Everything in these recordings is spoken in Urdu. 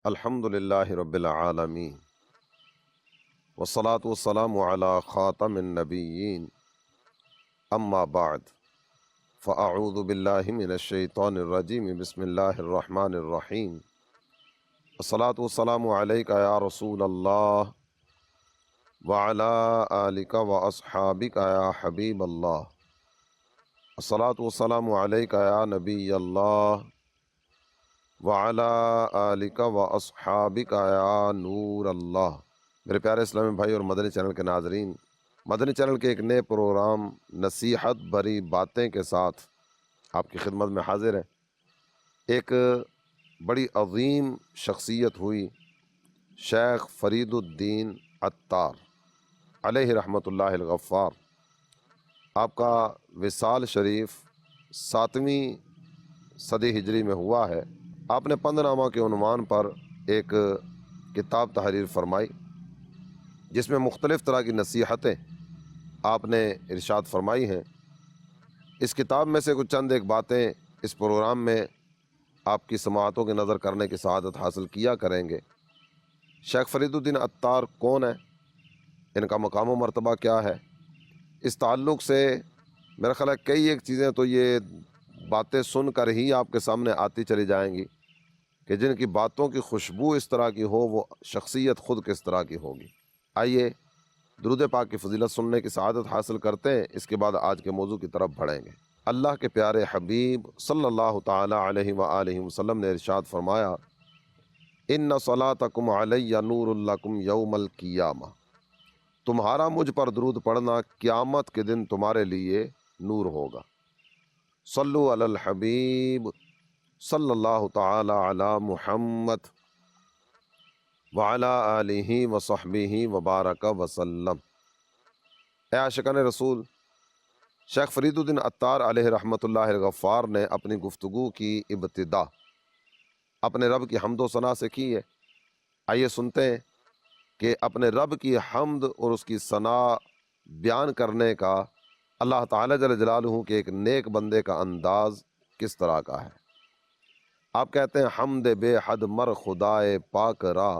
الحمدللہ رب العالمین والصلاة والسلام علی خاتم النبیین اما بعد فاعوذ باللہ من الشیطان الرجیم بسم اللہ الرحمن الرحیم الصلاة والسلام علیک یا رسول اللہ وعلی آلک واصحابک یا حبیب اللہ الصلاة والسلام علیک یا نبی اللہ وعلی آلک واصحابک یا نور اللہ۔ میرے پیارے اسلامی بھائی اور مدنی چینل کے ناظرین، مدنی چینل کے ایک نئے پروگرام نصیحت بھری باتیں کے ساتھ آپ کی خدمت میں حاضر ہے۔ ایک بڑی عظیم شخصیت ہوئی شیخ فرید الدین عطار علیہ رحمۃ اللہ الغفار۔ آپ کا وصال شریف 7ویں صدی ہجری میں ہوا ہے۔ آپ نے پندنامہ کے عنوان پر ایک کتاب تحریر فرمائی جس میں مختلف طرح کی نصیحتیں آپ نے ارشاد فرمائی ہیں۔ اس کتاب میں سے کچھ چند ایک باتیں اس پروگرام میں آپ کی سماعتوں کی نظر کرنے کی سعادت حاصل کیا کریں گے۔ شیخ فرید الدین عطار کون ہے؟ ان کا مقام و مرتبہ کیا ہے؟ اس تعلق سے میرا خیال ہے کئی ایک چیزیں تو یہ باتیں سن کر ہی آپ کے سامنے آتی چلی جائیں گی کہ جن کی باتوں کی خوشبو اس طرح کی ہو وہ شخصیت خود کس طرح کی ہوگی۔ آئیے درود پاک کی فضیلت سننے کی سعادت حاصل کرتے ہیں، اس کے بعد آج کے موضوع کی طرف بڑھیں گے۔ اللہ کے پیارے حبیب صلی اللہ تعالی علیہ وآلہ وسلم نے ارشاد فرمایا، ان صلاتکم علی نور لکم یوم القیامہ، تمہارا مجھ پر درود پڑھنا قیامت کے دن تمہارے لیے نور ہوگا۔ صلو علی الحبیب صلی اللہ تعالی علی محمد وعلی آلہ وصحبہ وبارک وسلم۔ اے عاشقان رسول، شیخ فرید الدین عطار علیہ رحمۃ اللہ الغفار نے اپنی گفتگو کی ابتدا اپنے رب کی حمد و ثنا سے کی ہے۔ آئیے سنتے ہیں کہ اپنے رب کی حمد اور اس کی ثنا بیان کرنے کا اللہ تعالی جل جلالہ کے ایک نیک بندے کا انداز کس طرح کا ہے۔ آپ کہتے ہیں، حمد بے حد مر خدائے پاک را،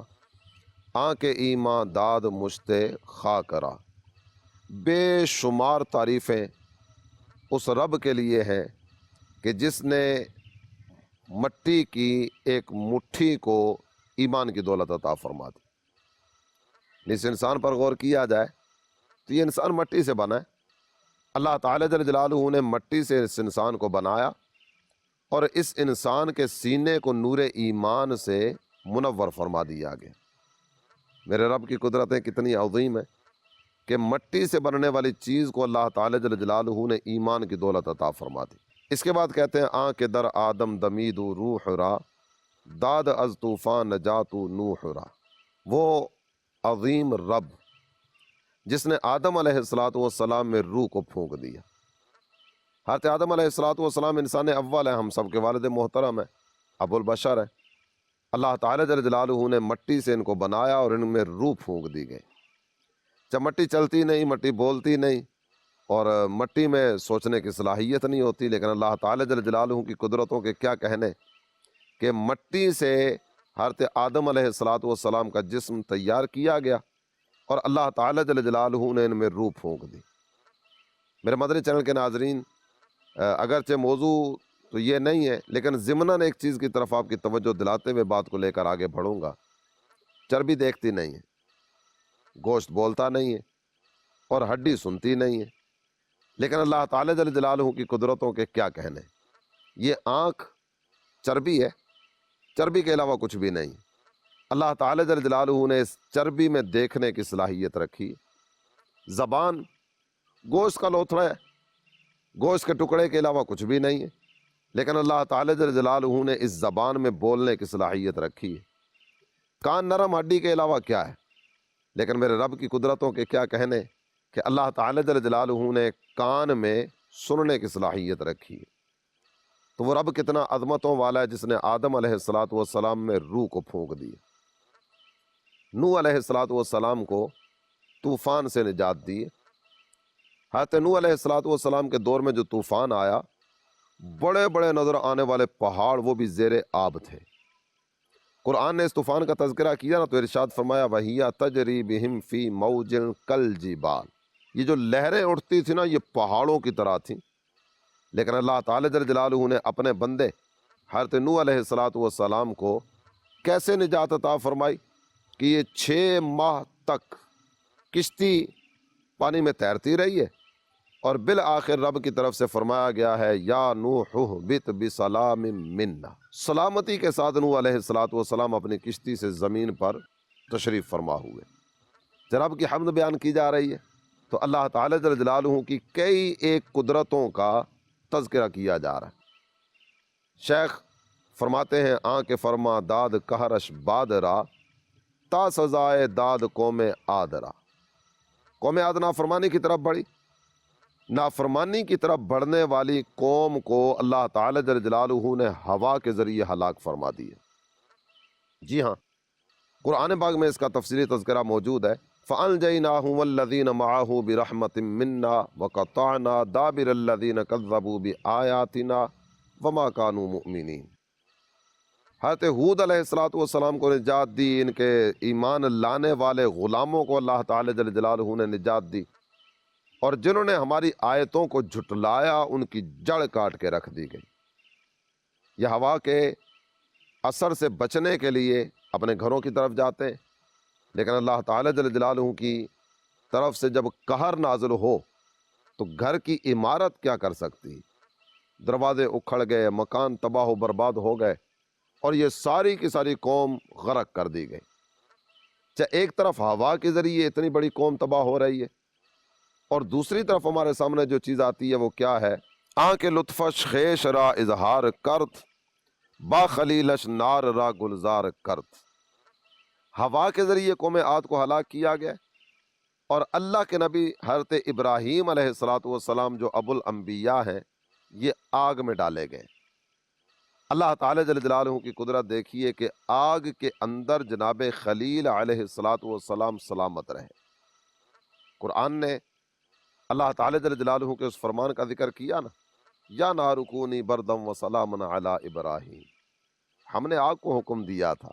آنکھ ایماں داد مجھتے خاک را۔ بے شمار تعریفیں اس رب کے لیے ہیں کہ جس نے مٹی کی ایک مٹھی کو ایمان کی دولت عطا فرما دی۔ اس انسان پر غور کیا جائے تو یہ انسان مٹی سے بنا ہے۔ اللہ تعالی جل جلالہ نے مٹی سے اس انسان کو بنایا اور اس انسان کے سینے کو نور ایمان سے منور فرما دیا گیا۔ میرے رب کی قدرتیں کتنی عظیم ہیں کہ مٹی سے بننے والی چیز کو اللہ تعالی جل جلالہ نے ایمان کی دولت عطا فرما دی۔ اس کے بعد کہتے ہیں، آنکھ در آدم دمید روح را، داد از طوفان نجات نوح را۔ وہ عظیم رب جس نے آدم علیہ السلام میں روح کو پھونک دیا۔ حضرت آدم علیہ السلام انسان اول ہے، ہم سب کے والد محترم ہیں، ابو البشر ہیں۔ اللہ تعالی جل جلالہ نے مٹی سے ان کو بنایا اور ان میں روح پھونک دی گئی۔ جب مٹی چلتی نہیں، مٹی بولتی نہیں اور مٹی میں سوچنے کی صلاحیت نہیں ہوتی، لیکن اللہ تعالی جل جلالہ کی قدرتوں کے کیا کہنے کہ مٹی سے حضرت آدم علیہ السلام کا جسم تیار کیا گیا اور اللہ تعالی جل جلالہ نے ان میں روح پھونک دی۔ میرے مدنی چینل کے ناظرین، اگرچہ موضوع تو یہ نہیں ہے لیکن ضمناً ایک چیز کی طرف آپ کی توجہ دلاتے ہوئے بات کو لے کر آگے بڑھوں گا۔ چربی دیکھتی نہیں ہے، گوشت بولتا نہیں ہے اور ہڈی سنتی نہیں ہے، لیکن اللہ تعالی جل جلالہ کی قدرتوں کے کیا کہنے۔ یہ آنکھ چربی ہے، چربی کے علاوہ کچھ بھی نہیں۔ اللہ تعالی جل جلالہ نے اس چربی میں دیکھنے کی صلاحیت رکھی۔ زبان گوشت کا لوتھڑا ہے، گوشت کے ٹکڑے کے علاوہ کچھ بھی نہیں ہے، لیکن اللہ تعالی جل جلالہ نے اس زبان میں بولنے کی صلاحیت رکھی ہے۔ کان نرم ہڈی کے علاوہ کیا ہے، لیکن میرے رب کی قدرتوں کے کیا کہنے کہ اللہ تعالی جل جلالہ نے کان میں سننے کی صلاحیت رکھی ہے۔ تو وہ رب کتنا عظمتوں والا ہے جس نے آدم علیہ السلام میں روح کو پھونک دی۔ نوح علیہ السلام کو طوفان سے نجات دی۔ حضرت نوح علیہ السلام کے دور میں جو طوفان آیا، بڑے بڑے نظر آنے والے پہاڑ وہ بھی زیر آب تھے۔ قرآن نے اس طوفان کا تذکرہ کیا نا تو ارشاد فرمایا وَهِيَ تَجْرِي بِهِمْ فِي مَوْجٍ كَالْجِبَالِ، یہ جو لہریں اٹھتی تھی نا یہ پہاڑوں کی طرح تھیں، لیکن اللہ تعالی جل جلالہ نے اپنے بندے حضرت نوح علیہ السلام کو کیسے نجات عطا فرمائی کہ یہ 6 ماہ تک کشتی پانی میں تیرتی رہی ہے، اور بالآخر رب کی طرف سے فرمایا گیا ہے یا نوح اہبط بسلام منا، سلامتی کے ساتھ نوح علیہ السلام اپنی کشتی سے زمین پر تشریف فرما ہوئے۔ جب رب کی حمد بیان کی جا رہی ہے تو اللہ تعالی جل جلالہ کی کئی ایک قدرتوں کا تذکرہ کیا جا رہا ہے۔ شیخ فرماتے ہیں آنکھ فرما داد کہرش بادرا تا سزائے داد قوم آدرا، قوم عاد نافرمانی کی طرف بڑھی، نافرمانی کی طرف بڑھنے والی قوم کو اللہ تعالی جل جلالہ نے ہوا کے ذریعے ہلاک فرما دی ہے۔ جی ہاں، قرآن پاک میں اس کا تفصیلی تذکرہ موجود ہے۔ فَأَنْجَيْنَاهُ وَالَّذِينَ مَعَهُ بِرَحْمَةٍ مِّنَّا وَقَطَعْنَا دَابِرَ الَّذِينَ كَذَّبُوا بِآيَاتِنَا وَمَا كَانُوا مُؤْمِنِينَ۔ حضرت ہود علیہ السلام کو نجات دی، ان کے ایمان لانے والے غلاموں کو اللہ تعالی جل جلالہ نے نجات دی، اور جنہوں نے ہماری آیتوں کو جھٹلایا ان کی جڑ کاٹ کے رکھ دی گئی۔ یہ ہوا کے اثر سے بچنے کے لیے اپنے گھروں کی طرف جاتے ہیں، لیکن اللہ تعالی جل جلالہ کی طرف سے جب قہر نازل ہو تو گھر کی عمارت کیا کر سکتی، دروازے اکھڑ گئے، مکان تباہ و برباد ہو گئے، اور یہ ساری کی ساری قوم غرق کر دی گئی۔ چاہے ایک طرف ہوا کے ذریعے اتنی بڑی قوم تباہ ہو رہی ہے، اور دوسری طرف ہمارے سامنے جو چیز آتی ہے وہ کیا ہے؟ آنکھ لطفش خیش را اظہار کرت با خلیلش نار را گلزار کرت۔ ہوا کے ذریعے قوم عاد کو ہلاک کیا گیا، اور اللہ کے نبی حضرت ابراہیم علیہ السلام جو ابو الانبیاء ہیں یہ آگ میں ڈالے گئے۔ اللہ تعالی جل جلالہ کی قدرت دیکھیے کہ آگ کے اندر جناب خلیل علیہ السلام سلامت رہے۔ قرآن نے اللہ تعالی جل جلالہ کے اس فرمان کا ذکر کیا نا، یا نار کونی بردم و سلام علی ابراہیم، ہم نے آگ کو حکم دیا تھا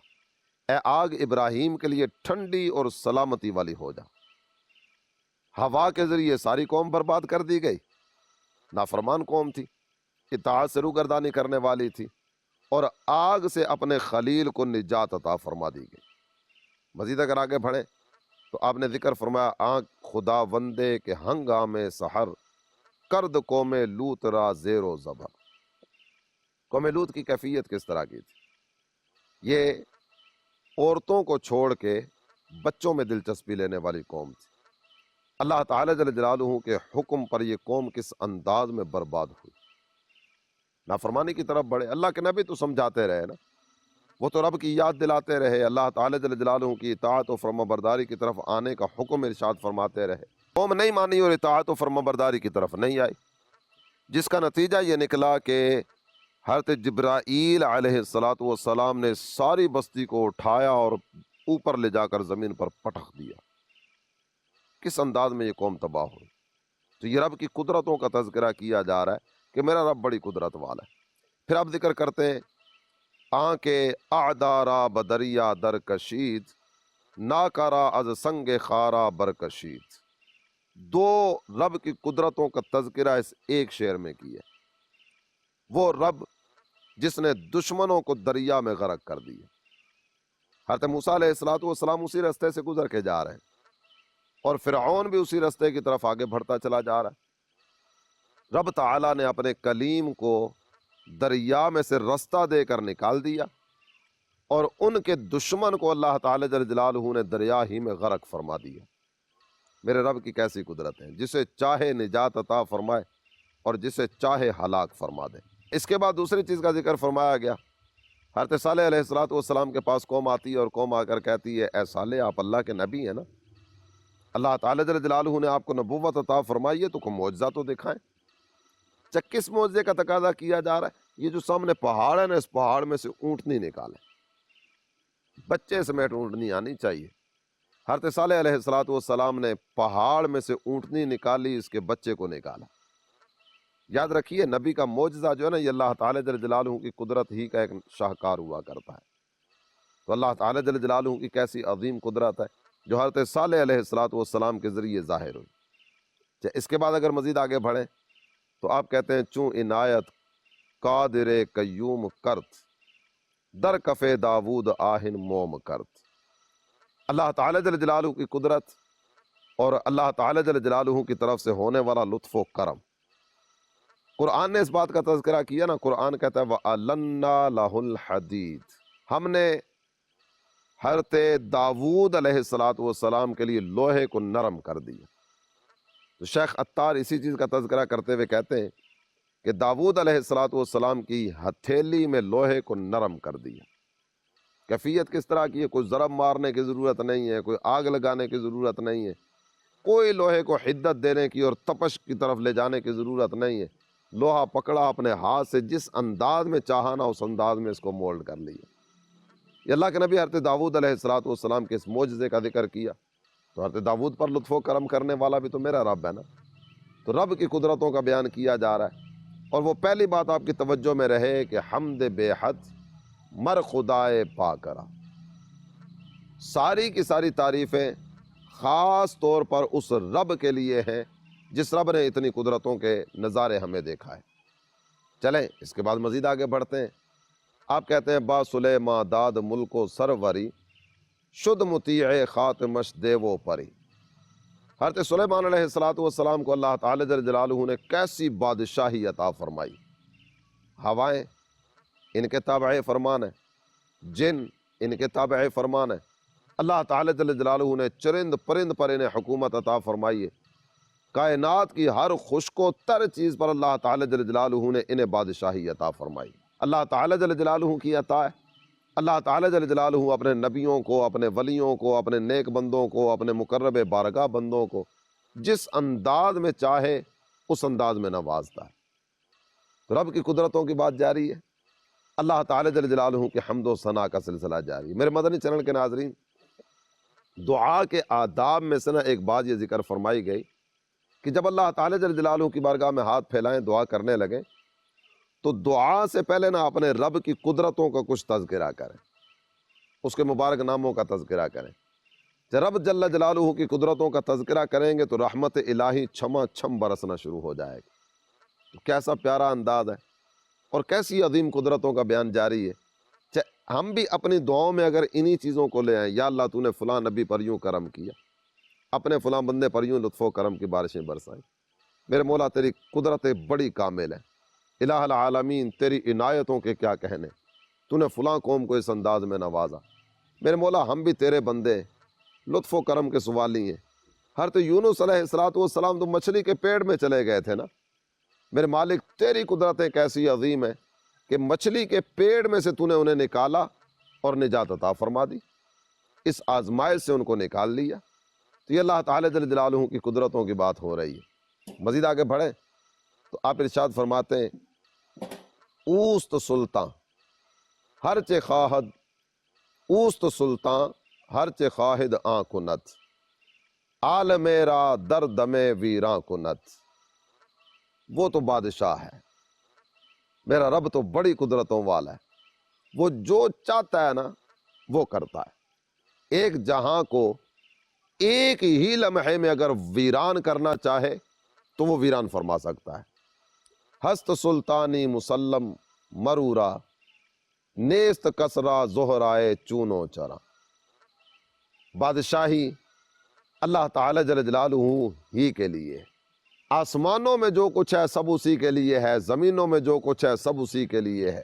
اے آگ ابراہیم کے لیے ٹھنڈی اور سلامتی والی ہو جا۔ ہوا کے ذریعے ساری قوم برباد کر دی گئی، نافرمان قوم تھی، اطاعت سے روگردانی کرنے والی تھی، اور آگ سے اپنے خلیل کو نجات عطا فرما دی گئی۔ مزید اگر آگے بڑھیں تو آپ نے ذکر فرمایا آنکھ خدا وندے کے ہنگام سحر کرد قوم لوط را زیر و زبر۔ قوم لوط کی کیفیت کس طرح کی تھی؟ یہ عورتوں کو چھوڑ کے بچوں میں دلچسپی لینے والی قوم تھی۔ اللہ تعالی جل جلالہ کے حکم پر یہ قوم کس انداز میں برباد ہوئی، نافرمانی کی طرف بڑھے۔ اللہ کے نبی تو سمجھاتے رہے نا، وہ تو رب کی یاد دلاتے رہے، اللہ تعالی جل جلالہ کی اطاعت و فرمانبرداری کی طرف آنے کا حکم ارشاد فرماتے رہے۔ قوم نہیں مانی اور اطاعت و فرمانبرداری کی طرف نہیں آئی، جس کا نتیجہ یہ نکلا کہ حضرت جبرائیل علیہ السلام نے ساری بستی کو اٹھایا اور اوپر لے جا کر زمین پر پٹخ دیا۔ کس انداز میں یہ قوم تباہ ہوئی۔ تو یہ رب کی قدرتوں کا تذکرہ کیا جا رہا ہے کہ میرا رب بڑی قدرت والا ہے۔ پھر آپ ذکر کرتے ہیں آنکھ اعدارا بدریا در کشید نا کرا از سنگ خارا برکشید۔ دو رب کی قدرتوں کا تذکرہ اس ایک شعر میں کیا۔ وہ رب جس نے دشمنوں کو دریا میں غرق کر دیا۔ حضرت موسیٰ علیہ السلام اسی راستے سے گزر کے جا رہے ہیں، اور فرعون بھی اسی راستے کی طرف آگے بڑھتا چلا جا رہا ہے۔ رب تعالیٰ نے اپنے کلیم کو دریا میں سے رستہ دے کر نکال دیا، اور ان کے دشمن کو اللہ تعالی جل جلالہ نے دریا ہی میں غرق فرما دیا۔ میرے رب کی کیسی قدرت ہے، جسے چاہے نجات عطا فرمائے اور جسے چاہے ہلاک فرما دے۔ اس کے بعد دوسری چیز کا ذکر فرمایا گیا۔ حضرت صالح علیہ السلام کے پاس قوم آتی ہے، اور قوم آ کر کہتی ہے اے صالح آپ اللہ کے نبی ہیں نا، اللہ تعالی جل جلالہ نے آپ کو نبوت عطا فرمائی ہے تو کوئی معجزہ تو دکھائیں۔ کس معجزے کا تقاضا کیا جا رہا ہے؟ یہ جو سامنے پہاڑ ہے نا، اس پہاڑ میں سے اونٹنی نکالیں، بچے سمیت اونٹنی آنی چاہیے۔ حضرت صالح علیہ السلام نے پہاڑ میں سے اونٹنی نکالی، اس کے بچے کو نکالا۔ یاد رکھیے نبی کا معجزہ جو ہے نا، یہ اللہ تعالی جل جلالہ کی قدرت ہی کا ایک شاہکار ہوا کرتا ہے۔ تو اللہ تعالیٰ جل جلالہ کی کیسی عظیم قدرت ہے جو حضرت صالح علیہ السلام کے ذریعے ظاہر ہوئی۔ اس کے بعد اگر مزید آگے بڑھیں تو آپ کہتے ہیں چوں عنایت قادر قیوم کرت در کفے داود آہن موم کرت۔ اللہ تعالیٰ جل جلالہ کی قدرت اور اللہ تعالیٰ جل جلالہ کی طرف سے ہونے والا لطف و کرم، قرآن نے اس بات کا تذکرہ کیا نا۔ قرآن کہتا ہے وَأَلَنَّا لَهُ الْحَدِيدِ، ہم نے حضرت داود علیہ السلام کے لیے لوہے کو نرم کر دیا۔ تو شیخ عطار اسی چیز کا تذکرہ کرتے ہوئے کہتے ہیں کہ داود علیہ السلام کی ہتھیلی میں لوہے کو نرم کر دیا۔ کیفیت کس طرح کی ہے؟ کوئی ضرب مارنے کی ضرورت نہیں ہے، کوئی آگ لگانے کی ضرورت نہیں ہے، کوئی لوہے کو حدت دینے کی اور تپش کی طرف لے جانے کی ضرورت نہیں ہے۔ لوہا پکڑا اپنے ہاتھ سے، جس انداز میں چاہا نا اس انداز میں اس کو مولڈ کر لیا۔ یہ اللہ کے نبی حضرت داود علیہ السلام کے اس معجزے کا ذکر کیا تو حضرت داود پر لطف و کرم کرنے والا بھی تو میرا رب ہے نا۔ تو رب کی قدرتوں کا بیان کیا جا رہا ہے، اور وہ پہلی بات آپ کی توجہ میں رہے کہ حمد بے حد مر خدائے پاکرا، ساری کی ساری تعریفیں خاص طور پر اس رب کے لیے ہیں جس رب نے اتنی قدرتوں کے نظارے ہمیں دیکھا ہے۔ چلیں اس کے بعد مزید آگے بڑھتے ہیں۔ آپ کہتے ہیں با سلیما داد ملک و سروری شد مطیع خاتمش دیو پری۔ حضرت سلیمان علیہ السلام کو اللہ تعالی جل جلالہ نے کیسی بادشاہی عطا فرمائی۔ ہوائیں ان کے تابع فرمان ہے، جن ان کے تابع فرمان ہے۔ اللہ تعالی جل جلالہ نے چرند پرند پر انہیں حکومت عطا فرمائی ہے۔ کائنات کی ہر خشک و تر چیز پر اللہ تعالی جل جلالہ نے انہیں بادشاہی عطا فرمائی۔ اللہ تعالی جل جلالہ کی عطا ہے۔ اللہ تعالی جل جلالہ اپنے نبیوں کو، اپنے ولیوں کو، اپنے نیک بندوں کو، اپنے مقرب بارگاہ بندوں کو جس انداز میں چاہے اس انداز میں نوازتا ہے۔ تو رب کی قدرتوں کی بات جاری ہے، اللہ تعالی جل جلالہ کی حمد و ثنا کا سلسلہ جاری ہے۔ میرے مدنی چینل کے ناظرین، دعا کے آداب میں سے نا ایک بات یہ ذکر فرمائی گئی کہ جب اللہ تعالی جل جلالہ کی بارگاہ میں ہاتھ پھیلائیں، دعا کرنے لگیں، تو دعا سے پہلے نا اپنے رب کی قدرتوں کا کچھ تذکرہ کریں، اس کے مبارک ناموں کا تذکرہ کریں۔ جب رب جل جلالہ کی قدرتوں کا تذکرہ کریں گے تو رحمت الہی چھما چھم برسنا شروع ہو جائے گی۔ تو کیسا پیارا انداز ہے اور کیسی عظیم قدرتوں کا بیان جاری ہے۔ ہم بھی اپنی دعاؤں میں اگر انہی چیزوں کو لے آئیں، یا اللہ تو نے فلاں نبی پر یوں کرم کیا، اپنے فلاں بندے پر یوں لطف و کرم کی بارشیں برسائیں، میرے مولا تیری قدرت بڑی کامل ہے، الہ العالمین تیری عنایتوں کے کیا کہنے، تو نے فلاں قوم کو اس انداز میں نوازا۔ میرے مولا ہم بھی تیرے بندے، لطف و کرم کے سوالی ہیں۔ حضرت یونس علیہ السلام تو مچھلی کے پیڑ میں چلے گئے تھے نا۔ میرے مالک تیری قدرتیں کیسی عظیم ہیں کہ مچھلی کے پیڑ میں سے تو نے انہیں نکالا اور نجات عطا فرما دی، اس آزمائش سے ان کو نکال لیا۔ تو یہ اللہ تعالی جل جلالہ کی قدرتوں کی بات ہو رہی ہے۔ مزید آگے بڑھیں تو آپ ارشاد فرماتے ہیں اوست سلطان ہر چے خواہد، اوست سلطان ہر چے خواہد آن کنت، عالم را در دم ویراں کنت۔ وہ تو بادشاہ ہے، میرا رب تو بڑی قدرتوں والا ہے، وہ جو چاہتا ہے نا وہ کرتا ہے۔ ایک جہاں کو ایک ہی لمحے میں اگر ویران کرنا چاہے تو وہ ویران فرما سکتا ہے۔ ہست سلطانی مسلم مرورا نیست کسرا زہرائے چونو چرا۔ بادشاہی اللہ تعالی جل جلالہ ہی کے لیے، آسمانوں میں جو کچھ ہے سب اسی کے لیے ہے، زمینوں میں جو کچھ ہے سب اسی کے لیے ہے۔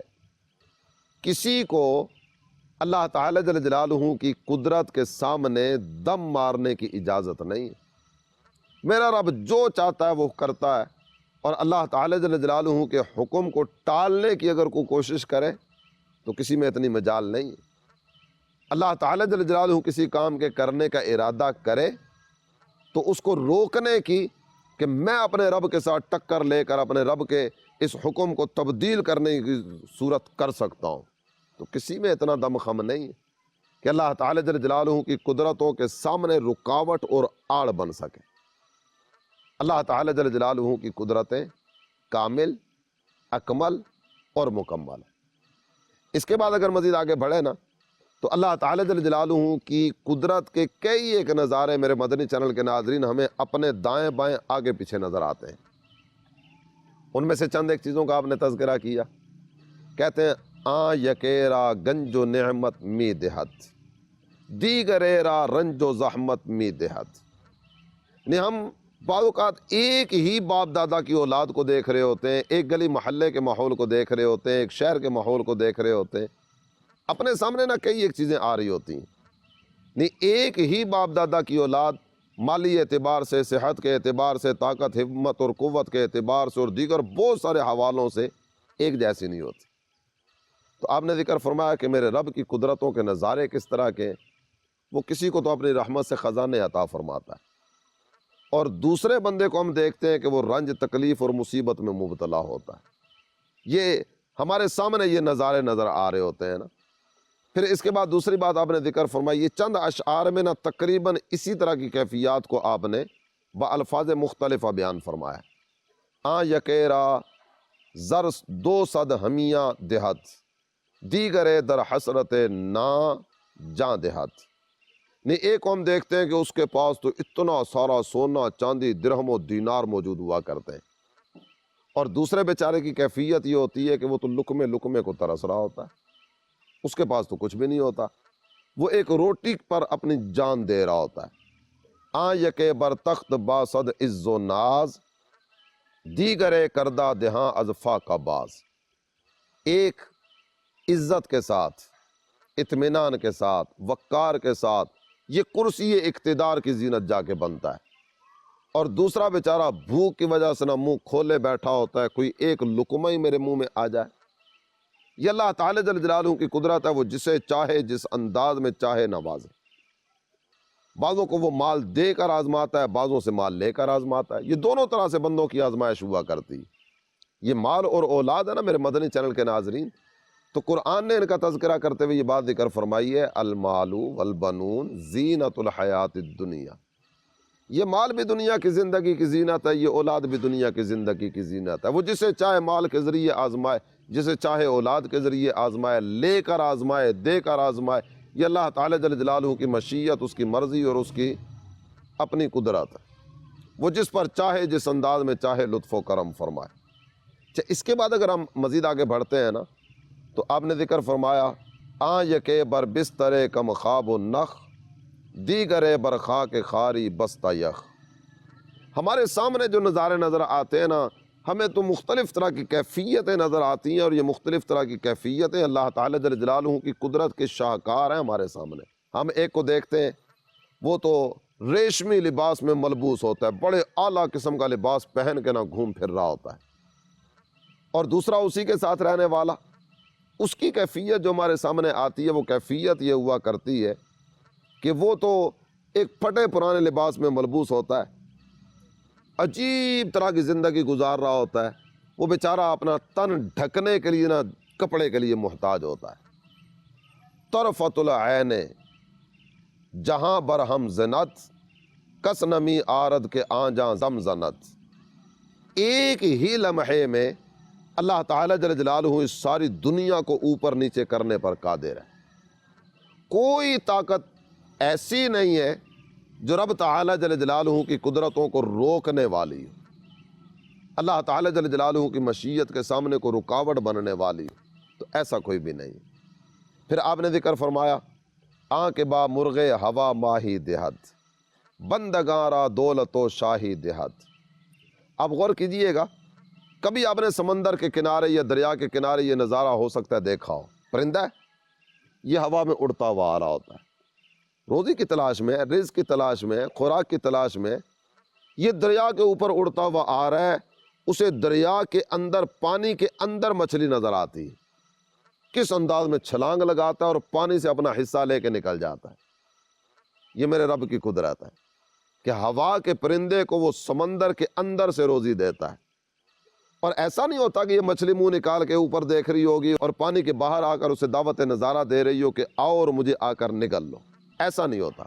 کسی کو اللہ تعالی جل جلالہ کی قدرت کے سامنے دم مارنے کی اجازت نہیں۔ میرا رب جو چاہتا ہے وہ کرتا ہے، اور اللہ تعالی جل جلالہ کے حکم کو ٹالنے کی اگر کوئی کوشش کرے تو کسی میں اتنی مجال نہیں ہے۔ اللہ تعالی جل جلالہ کسی کام کے کرنے کا ارادہ کرے تو اس کو روکنے کی کہ میں اپنے رب کے ساتھ ٹکر لے کر اپنے رب کے اس حکم کو تبدیل کرنے کی صورت کر سکتا ہوں، تو کسی میں اتنا دم خم نہیں ہے کہ اللہ تعالی جل جلالہ کی قدرتوں کے سامنے رکاوٹ اور آڑ بن سکے۔ اللہ تعالی جل جلالہ کی قدرتیں کامل، اکمل اور مکمل ہیں۔ اس کے بعد اگر مزید آگے بڑھے نا تو اللہ تعالی جل جلالہ کی قدرت کے کئی ایک نظارے میرے مدنی چینل کے ناظرین ہمیں اپنے دائیں بائیں آگے پیچھے نظر آتے ہیں۔ ان میں سے چند ایک چیزوں کا آپ نے تذکرہ کیا، کہتے ہیں آ یکیرا گنج و نعمت می دہت دیگریرا رنج و زحمت می دہت، یعنی ہم بعض اوقات ایک ہی باپ دادا کی اولاد کو دیکھ رہے ہوتے ہیں، ایک گلی محلے کے ماحول کو دیکھ رہے ہوتے ہیں، ایک شہر کے ماحول کو دیکھ رہے ہوتے ہیں، اپنے سامنے نہ کئی ایک چیزیں آ رہی ہوتی ہیں، نہیں ایک ہی باپ دادا کی اولاد مالی اعتبار سے، صحت کے اعتبار سے، طاقت ہمت اور قوت کے اعتبار سے اور دیگر بہت سارے حوالوں سے ایک جیسی نہیں ہوتی۔ تو آپ نے ذکر فرمایا کہ میرے رب کی قدرتوں کے نظارے کس طرح کے، وہ کسی کو تو اپنی رحمت سے خزانے عطا فرماتا ہے، اور دوسرے بندے کو ہم دیکھتے ہیں کہ وہ رنج تکلیف اور مصیبت میں مبتلا ہوتا ہے۔ یہ ہمارے سامنے یہ نظارے نظر آ رہے ہوتے ہیں نا۔ پھر اس کے بعد دوسری بات آپ نے ذکر فرمائی، یہ چند اشعار میں نا تقریباً اسی طرح کی کیفیات کو آپ نے بالفاظ مختلفہ بیان فرمایا۔ آ یکیرا زر دو صد ہمیاں دہت دیگرے در حسرت نا جاں دہت، نہیں ایک کو ہم دیکھتے ہیں کہ اس کے پاس تو اتنا سارا سونا چاندی درہم و دینار موجود ہوا کرتے ہیں، اور دوسرے بیچارے کی کیفیت یہ ہوتی ہے کہ وہ تو لقمے لقمے کو ترس رہا ہوتا ہے، اس کے پاس تو کچھ بھی نہیں ہوتا، وہ ایک روٹی پر اپنی جان دے رہا ہوتا ہے۔ آ یکے بر تخت باسد عز و ناز دیگرے کردہ دہاں ازفا کا باز، ایک عزت کے ساتھ، اطمینان کے ساتھ، وقار کے ساتھ یہ کرسی اقتدار کی زینت جا کے بنتا ہے، اور دوسرا بیچارہ بھوک کی وجہ سے نہ منہ کھولے بیٹھا ہوتا ہے، کوئی ایک لقمہ ہی میرے منہ میں آ جائے۔ یہ اللہ تعالی جل جلالہ کی قدرت ہے، وہ جسے چاہے جس انداز میں چاہے نوازے، بعضوں کو وہ مال دے کر آزماتا ہے، بعضوں سے مال لے کر آزماتا ہے، یہ دونوں طرح سے بندوں کی آزمائش ہوا کرتی ہے۔ یہ مال اور اولاد ہے نا میرے مدنی چینل کے ناظرین، تو قرآن نے ان کا تذکرہ کرتے ہوئے یہ بات ذکر فرمائی ہے، المال والبنون زینت الحیات الدنیا، یہ مال بھی دنیا کی زندگی کی زینت ہے، یہ اولاد بھی دنیا کی زندگی کی زینت ہے۔ وہ جسے چاہے مال کے ذریعے آزمائے، جسے چاہے اولاد کے ذریعے آزمائے، لے کر آزمائے، دے کر آزمائے، یہ اللہ تعالی جل جلالہ کی مشیت، اس کی مرضی اور اس کی اپنی قدرت ہے، وہ جس پر چاہے جس انداز میں چاہے لطف و کرم فرمائے۔ اچھا، اس کے بعد اگر ہم مزید آگے بڑھتے ہیں نا، تو آپ نے ذکر فرمایا آ یکے بر بسترے کم خواب و نخ دیگرے بر خاک خاری بستہ یخ، ہمارے سامنے جو نظارے نظر آتے ہیں نا، ہمیں تو مختلف طرح کی کیفیتیں نظر آتی ہیں، اور یہ مختلف طرح کی کیفیتیں اللہ تعالی جل جلالہ کی قدرت کے شاہکار ہیں ہمارے سامنے۔ ہم ایک کو دیکھتے ہیں، وہ تو ریشمی لباس میں ملبوس ہوتا ہے، بڑے اعلیٰ قسم کا لباس پہن کے نہ گھوم پھر رہا ہوتا ہے، اور دوسرا اسی کے ساتھ رہنے والا، اس کی کیفیت جو ہمارے سامنے آتی ہے، وہ کیفیت یہ ہوا کرتی ہے کہ وہ تو ایک پھٹے پرانے لباس میں ملبوس ہوتا ہے، عجیب طرح کی زندگی گزار رہا ہوتا ہے، وہ بیچارہ اپنا تن ڈھکنے کے لیے نہ کپڑے کے لیے محتاج ہوتا ہے۔ طرفت العین جہاں برہم زنت کس نمی آرد کے آنجاں زمزنت، ایک ہی لمحے میں اللہ تعالی جل جلالہ اس ساری دنیا کو اوپر نیچے کرنے پر قادر ہے، کوئی طاقت ایسی نہیں ہے جو رب تعالی جل جلالہ کی قدرتوں کو روکنے والی ہو، اللہ تعالی جل جلالہ کی مشیت کے سامنے کو رکاوٹ بننے والی ہو، تو ایسا کوئی بھی نہیں۔ پھر آپ نے ذکر فرمایا آن کے با مرغ ہوا ماہی دہت بندگاں را دولت و شاہی دہت۔ آپ غور کیجئے گا، کبھی آپ نے سمندر کے کنارے یا دریا کے کنارے یہ نظارہ ہو سکتا ہے دیکھا ہو، پرندہ ہے، یہ ہوا میں اڑتا ہوا آ رہا ہوتا ہے، روزی کی تلاش میں، رزق کی تلاش میں، خوراک کی تلاش میں، یہ دریا کے اوپر اڑتا ہوا آ رہا ہے، اسے دریا کے اندر، پانی کے اندر مچھلی نظر آتی ہے، کس انداز میں چھلانگ لگاتا ہے اور پانی سے اپنا حصہ لے کے نکل جاتا ہے۔ یہ میرے رب کی قدرت ہے کہ ہوا کے پرندے کو وہ سمندر کے اندر سے روزی دیتا ہے، اور ایسا نہیں ہوتا کہ یہ مچھلی منہ نکال کے اوپر دیکھ رہی ہوگی اور پانی کے باہر آ کر اسے دعوت نظارہ دے رہی ہو کہ آؤ اور مجھے آ کر نگل لو، ایسا نہیں ہوتا۔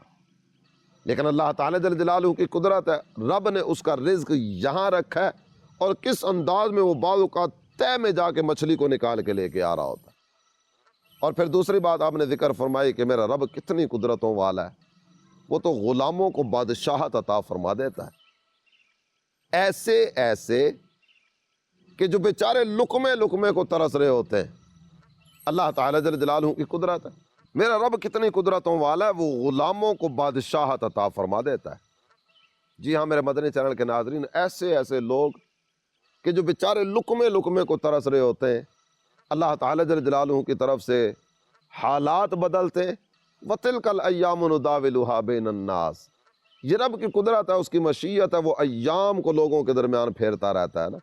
لیکن اللہ تعالی جل جلالہ کی قدرت ہے، رب نے اس کا رزق یہاں رکھا ہے، اور کس انداز میں وہ بعض اوقات تہ میں جا کے مچھلی کو نکال کے لے کے آ رہا ہوتا ہے، اور پھر دوسری بات آپ نے ذکر فرمائی کہ میرا رب کتنی قدرتوں والا ہے، وہ تو غلاموں کو بادشاہت عطا فرما دیتا ہے، ایسے ایسے کہ جو بیچارے لقمے لقمے کو ترس رہے ہوتے ہیں۔ اللہ تعالیٰ جل جلالہ کی قدرت ہے، میرا رب کتنی قدرتوں والا ہے، وہ غلاموں کو بادشاہت عطا فرما دیتا ہے۔ جی ہاں میرے مدنی چینل کے ناظرین، ایسے ایسے لوگ کہ جو بیچارے لقمے لقمے کو ترس رہے ہوتے ہیں، اللہ تعالیٰ جل جلالہ کی طرف سے حالات بدلتے ہیں۔ وَتِلْكَ الْأَيَّامُ نُدَاوِلُهَا بَيْنَ النَّاسِ، یہ رب کی قدرت ہے، اس کی مشیت ہے، وہ ایام کو لوگوں کے درمیان پھیرتا رہتا ہے نا۔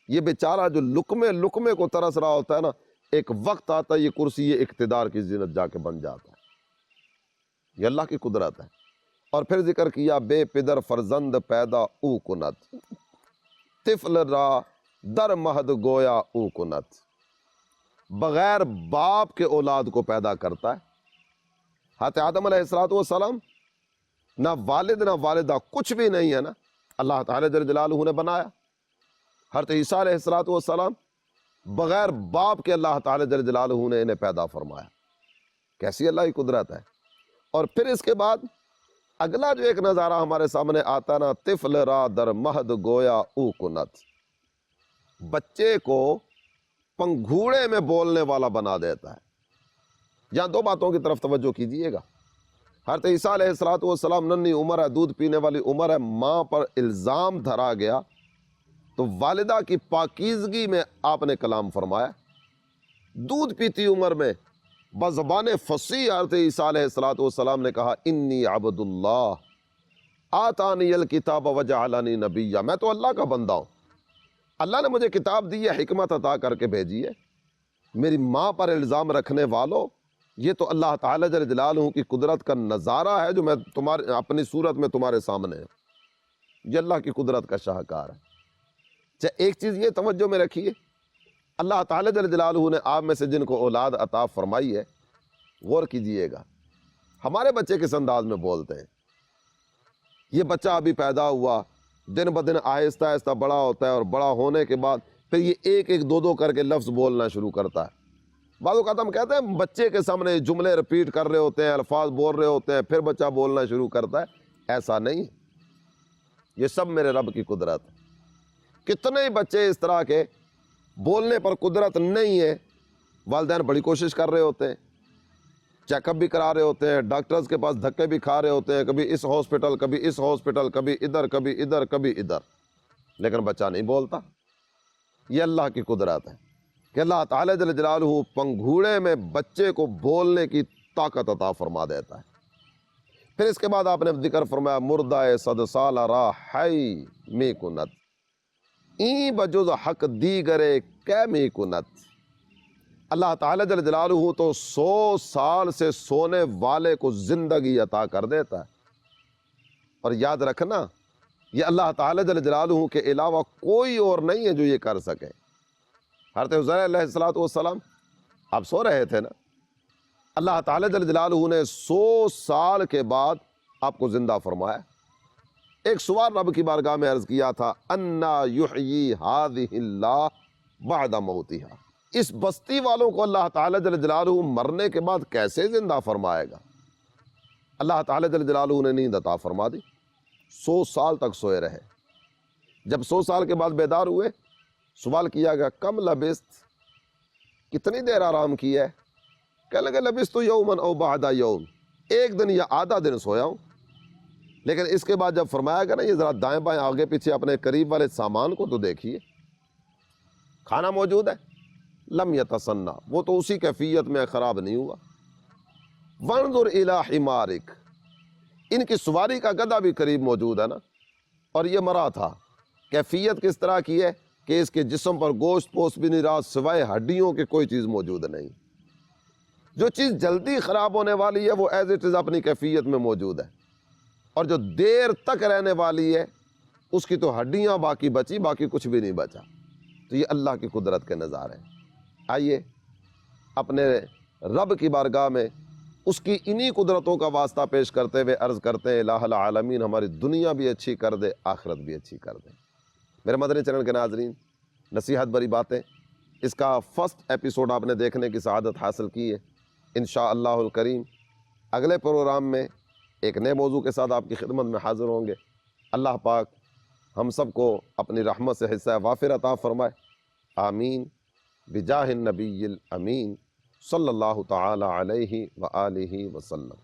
یہ بیچارہ جو لقمے لقمے کو ترس رہا ہوتا ہے نا، ایک وقت آتا ہے یہ کرسی یہ اقتدار کی زینت جا کے بن جاتا ہے۔ یہ اللہ کی قدرت ہے۔ اور پھر ذکر کیا بے پدر فرزند پیدا او کنت، طفل را در مہد گویا او کنت، بغیر باپ کے اولاد کو پیدا کرتا ہے۔ حضرت آدم علیہ السلام نہ والد نہ والدہ کچھ بھی نہیں ہے نا، اللہ تعالیٰ جل جلالہ نے بنایا۔ حضرت عیسیٰ علیہ السلام بغیر باپ کے اللہ تعالیٰ جل جلالہ نے انہیں پیدا فرمایا۔ کیسی اللہ کی قدرت ہے۔ اور پھر اس کے بعد اگلا جو ایک نظارہ ہمارے سامنے آتا نا، طفل را در مہد گویا او کنت، بچے کو پنگھوڑے میں بولنے والا بنا دیتا ہے۔ یہاں دو باتوں کی طرف توجہ کیجئے گا۔ حضرت عیسیٰ علیہ السلام ننھی عمر ہے، دودھ پینے والی عمر ہے، ماں پر الزام دھرا گیا تو والدہ کی پاکیزگی میں آپ نے کلام فرمایا۔ دودھ پیتی عمر میں بزبان فصیح حضرت عیسیٰ علیہ السلام نے کہا انی عبد اللہ آتانی الکتاب وجعلنی نبیا، میں تو اللہ کا بندہ ہوں، اللہ نے مجھے کتاب دی ہے، حکمت عطا کر کے بھیجی ہے۔ میری ماں پر الزام رکھنے والوں، یہ تو اللہ تعالیٰ جل جلالہ کی قدرت کا نظارہ ہے جو میں تمہارے اپنی صورت میں تمہارے سامنے ہے۔ یہ اللہ کی قدرت کا شاہکار ہے۔ چاہے ایک چیز یہ توجہ میں رکھیے، اللہ تعالیٰ جل جلالہ نے آپ میں سے جن کو اولاد عطا فرمائی ہے، غور کیجئے گا، ہمارے بچے کس انداز میں بولتے ہیں۔ یہ بچہ ابھی پیدا ہوا، دن بدن آہستہ آہستہ بڑا ہوتا ہے، اور بڑا ہونے کے بعد پھر یہ ایک ایک دو دو کر کے لفظ بولنا شروع کرتا ہے۔ بعض اوقات ہم کہتے ہیں بچے کے سامنے جملے رپیٹ کر رہے ہوتے ہیں، الفاظ بول رہے ہوتے ہیں، پھر بچہ بولنا شروع کرتا ہے۔ ایسا نہیں، یہ سب میرے رب کی قدرت ہے۔ کتنے ہی بچے اس طرح کے بولنے پر قدرت نہیں ہے، والدین بڑی کوشش کر رہے ہوتے ہیں، چیک اپ بھی کرا رہے ہوتے ہیں، ڈاکٹرز کے پاس دھکے بھی کھا رہے ہوتے ہیں، کبھی اس ہاسپٹل کبھی اس ہاسپٹل، کبھی ادھر کبھی ادھر کبھی ادھر، لیکن بچہ نہیں بولتا۔ یہ اللہ کی قدرت ہے کہ اللہ تعالیٰ جل جلالہ پنگھوڑے میں بچے کو بولنے کی طاقت عطا فرما دیتا ہے۔ پھر اس کے بعد آپ نے ذکر فرمایا مردہ صد سال را حی می کنت، این بجز حق دیگرے کی می کنت، اللہ تعالیٰ جل جلالہ تو 100 سال سے سونے والے کو زندگی عطا کر دیتا ہے۔ اور یاد رکھنا، یہ اللہ تعالیٰ جل جلالہ کے علاوہ کوئی اور نہیں ہے جو یہ کر سکے۔ حضرت عزیر علیہ السلام آپ سو رہے تھے نا، اللہ تعالیٰ جل جلالہ نے 100 سال کے بعد آپ کو زندہ فرمایا۔ ایک سوال رب کی بارگاہ میں عرض کیا تھا، انا یحیی ہذہ اللہ بعد موتہا، اس بستی والوں کو اللہ تعالیٰ جل جلالہ مرنے کے بعد کیسے زندہ فرمائے گا؟ اللہ تعالیٰ جل جلالہ نے نیند عطا فرما دی، 100 سال تک سوئے رہے۔ جب 100 سال کے بعد بیدار ہوئے، سوال کیا گیا کم لبست، کتنی دیر آرام کی ہے؟ کہنے لگے لبست یومن او بعد یوم، ایک دن یا آدھا دن سویا ہوں۔ لیکن اس کے بعد جب فرمایا گیا نا یہ ذرا دائیں بائیں آگے پیچھے اپنے قریب والے سامان کو تو دیکھیے، کھانا موجود ہے، لم یتصنع، وہ تو اسی کیفیت میں خراب نہیں ہوا۔ وانظر الی حمارک، ان کی سواری کا گدھا بھی قریب موجود ہے نا، اور یہ مرا تھا۔ کیفیت کس طرح کی ہے کہ اس کے جسم پر گوشت پوست بھی نہیں رہا، سوائے ہڈیوں کے کوئی چیز موجود نہیں۔ جو چیز جلدی خراب ہونے والی ہے وہ ایز اٹ از اپنی کیفیت میں موجود ہے، اور جو دیر تک رہنے والی ہے اس کی تو ہڈیاں باقی بچی، باقی کچھ بھی نہیں بچا۔ تو یہ اللہ کی قدرت کے نظارے ہیں۔ آئیے اپنے رب کی بارگاہ میں اس کی انہی قدرتوں کا واسطہ پیش کرتے ہوئے عرض کرتے ہیں الہ العالمین ہماری دنیا بھی اچھی کر دے، آخرت بھی اچھی کر دے۔ میرے مدنی چینل کے ناظرین، نصیحت بری باتیں اس کا فرسٹ ایپیسوڈ آپ نے دیکھنے کی سعادت حاصل کی ہے۔ انشاءاللہ الکریم اگلے پروگرام میں ایک نئے موضوع کے ساتھ آپ کی خدمت میں حاضر ہوں گے۔ اللہ پاک ہم سب کو اپنی رحمت سے حصہ وافر عطا فرمائے، آمین، بجاہ النبی الامین صلی اللہ تعالی علیہ وآلہ وسلم۔